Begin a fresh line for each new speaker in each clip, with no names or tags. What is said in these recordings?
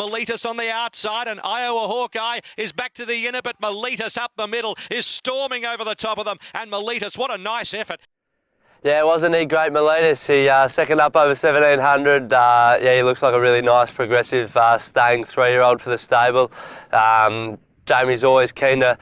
Miletus on the outside, and Iowa Hawkeye is back to the unit, but Miletus up the middle is storming over the top of them. And Miletus, what a nice effort.
Yeah, wasn't he great, Miletus? He second up over 1700. Yeah, he looks like a really nice, progressive, staying 3-year-old for the stable. Jamie's always keen to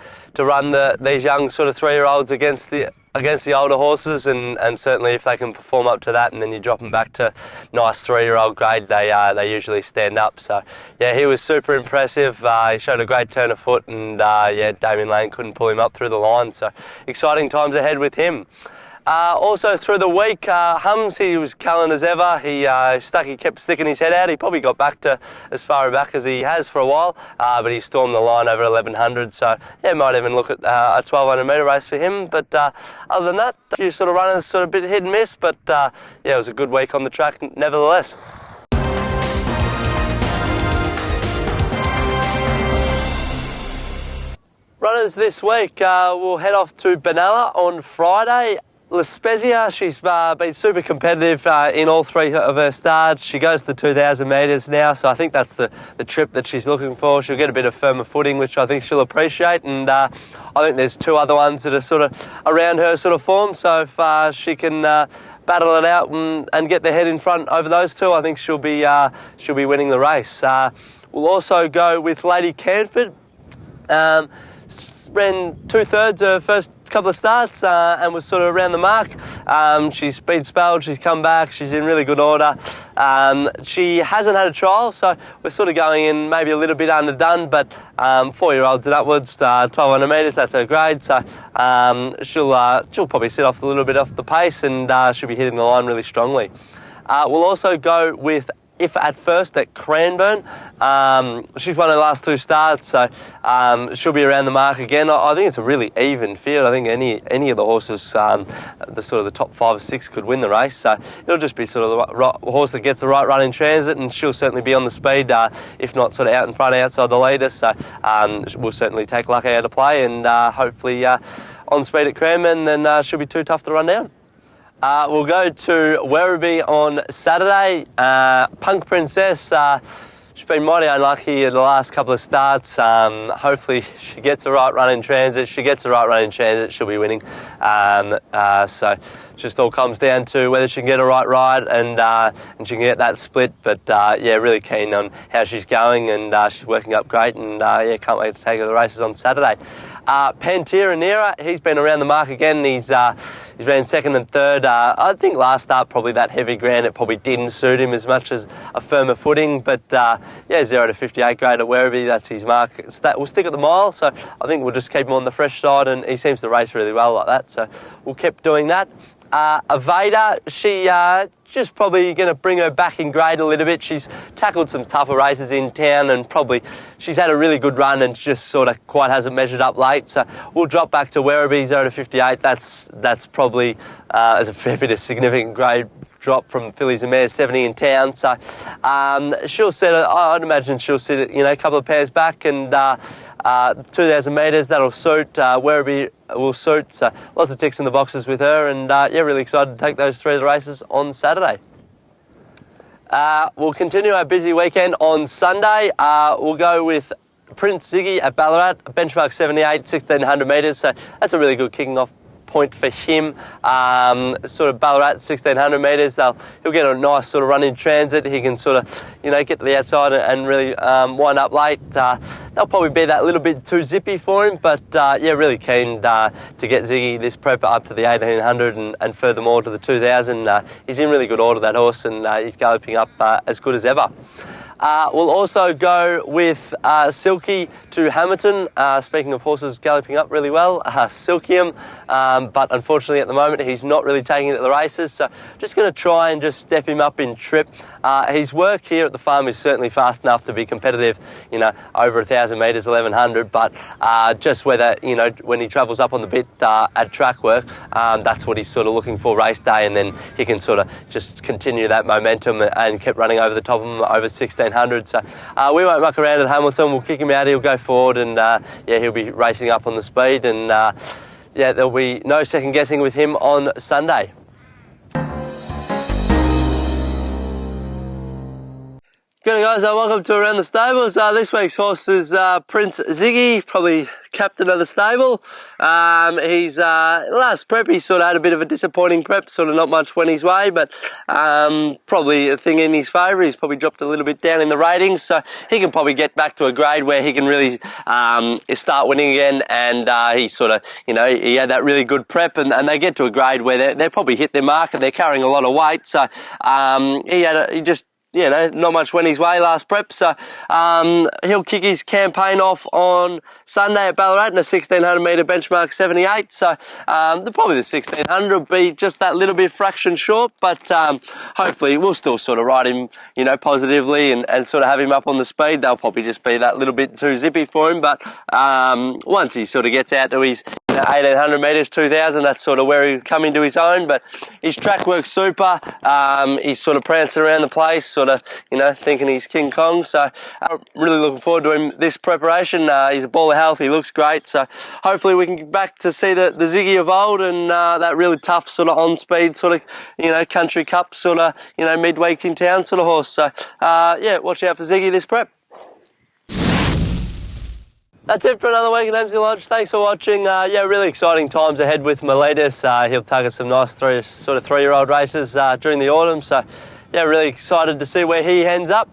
run these young sort of 3-year-olds against the older horses, and certainly if they can perform up to that, and then you drop them back to nice 3-year-old grade, they usually stand up. So yeah, he was super impressive. He showed a great turn of foot, and yeah, Damien Lane couldn't pull him up through the line. So exciting times ahead with him. Also through the week, Humzz, he was gallant as ever. He kept sticking his head out. He probably got back to as far back as he has for a while, but he stormed the line over 1100. So yeah, might even look at a 1200 metre race for him. But other than that, a few sort of runners sort of bit hit and miss. But yeah, it was a good week on the track nevertheless. Runners this week, we'll head off to Benalla on Friday. SPEZIA, she's been super competitive in all 3 of her starts. She goes to 2,000 metres now, so I think that's the trip that she's looking for. She'll get a bit of firmer footing, which I think she'll appreciate, and I think there's 2 other ones that are sort of around her sort of form, so if she can battle it out and get the head in front over those 2, I think she'll be winning the race. We'll also go with Lady CANFORD. Ran 2/3 her first couple of starts and was sort of around the mark. She's been spelled, she's come back, she's in really good order. She hasn't had a trial, so we're sort of going in maybe a little bit underdone, but 4-year-olds and upwards, 1200 metres, that's her grade, so she'll probably sit off a little bit off the pace, and she'll be hitting the line really strongly. We'll also go with If at First at Cranbourne. She's won her last 2 starts, so she'll be around the mark again. I think it's a really even field. I think any of the horses, the top 5 or 6 could win the race. So it'll just be sort of the horse that gets the right run in transit, and she'll certainly be on the speed, if not sort of out in front, outside the leader. So we'll certainly take luck out of play, and hopefully on speed at Cranbourne, then she'll be too tough to run down. We'll go to Werribee on Saturday. Punk Princess, she's been mighty unlucky in the last couple of starts. Hopefully she gets the right run in transit. She'll be winning. So just all comes down to whether she can get a right ride and she can get that split. But yeah, really keen on how she's going, and she's working up great, and yeah, can't wait to take her to the races on Saturday. PANTERA NERA, he's been around the mark again. He's ran 2nd and 3rd. I think last start, probably that heavy ground, it probably didn't suit him as much as a firmer footing. But yeah, 0 to 58 grade at Werribee, that's his mark. We'll stick at the mile, so I think we'll just keep him on the fresh side, and he seems to race really well like that. So we'll keep doing that. Aveda, she just probably going to bring her back in grade a little bit. She's tackled some tougher races in town, and probably she's had a really good run and just sort of quite hasn't measured up late. So we'll drop back to Werribee, 0 to 58. That's probably as a fair bit of significant grade drop from fillies and mares, 70 in town. So she'll sit, I'd imagine she'll sit, a couple of pairs back, and 2,000 metres, that'll suit. Werribee will suit. So lots of ticks in the boxes with her, and yeah, really excited to take those 3 races on Saturday. We'll continue our busy weekend on Sunday. We'll go with Prince Ziggy at Ballarat, benchmark 78, 1,600 metres. So that's a really good kicking off point for him. Sort of Ballarat, 1,600 metres. He'll get a nice sort of run in transit. He can sort of, get to the outside and really wind up late. They'll probably be that little bit too zippy for him, but yeah, really keen to get Ziggy this prep up to the 1,800 and furthermore to the 2,000. He's in really good order, that horse, and he's galloping up as good as ever. We'll also go with Silky to Hamilton. Speaking of horses galloping up really well, Silkium, but unfortunately at the moment he's not really taking it to the races, so just going to try and just step him up in trip. His work here at the farm is certainly fast enough to be competitive, over 1,000 metres, 1,100, but just whether, when he travels up on the bit at track work, that's what he's sort of looking for race day, and then he can sort of just continue that momentum and keep running over the top of him over 1,600. So we won't muck around at Hamilton. We'll kick him out, he'll go forward, and yeah, he'll be racing up on the speed, and yeah, there'll be no second guessing with him on Sunday. Good guys, welcome to Around the Stables. This week's horse is Prince Ziggy, probably captain of the stable. He's last prep he sort of had a bit of a disappointing prep, sort of not much went his way, but probably a thing in his favour. He's probably dropped a little bit down in the ratings, so he can probably get back to a grade where he can really start winning again. And he sort of, you know, he had that really good prep, and they get to a grade where they probably hit their mark and they're carrying a lot of weight. So he just, you know, not much went his way last prep, so he'll kick his campaign off on Sunday at Ballarat in a 1600 metre benchmark 78, so probably the 1600 will be just that little bit fraction short, but hopefully we'll still sort of ride him, you know, positively and sort of have him up on the speed. They'll probably just be that little bit too zippy for him, but once he sort of gets out to his 1800 metres, 2000, that's sort of where he'll come into his own. But his track work's super. He's sort of prancing around the place, sort of, you know, thinking he's King Kong. So really looking forward to him this preparation. He's a ball of health, he looks great. So hopefully we can get back to see the Ziggy of old and that really tough sort of on-speed sort of, you know, country cup sort of, you know, midweek in town sort of horse. So yeah, watch out for Ziggy this prep. That's it for another week at Emsley Lodge. Thanks for watching. Yeah, really exciting times ahead with Miletus. He'll target some nice three-year-old races during the autumn. So, yeah, really excited to see where he ends up.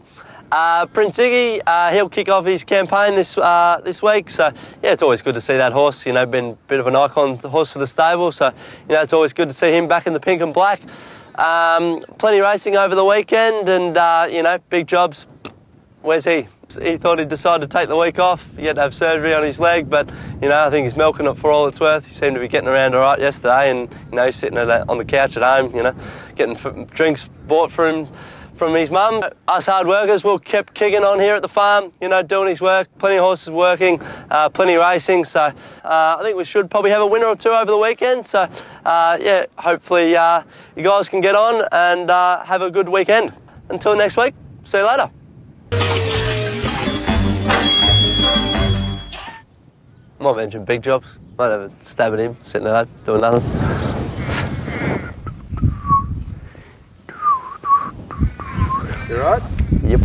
Prince Ziggy, he'll kick off his campaign this week. So, yeah, it's always good to see that horse. You know, been a bit of an icon horse for the stable. So, you know, it's always good to see him back in the pink and black. Plenty racing over the weekend, and you know, big jobs. Where's he? He thought he'd decide to take the week off. He had to have surgery on his leg, but, you know, I think he's milking it for all it's worth. He seemed to be getting around all right yesterday, and, you know, he's sitting on the couch at home, you know, getting drinks bought for him from his mum. Us hard workers, we'll keep kicking on here at the farm, you know, doing his work. Plenty of horses working, plenty racing. So I think we should probably have a winner or two over the weekend. So, yeah, hopefully you guys can get on and have a good weekend. Until next week, see you later. Might mention big jobs. Might have a stab at him, sitting at home, doing nothing.
You right?
Yep.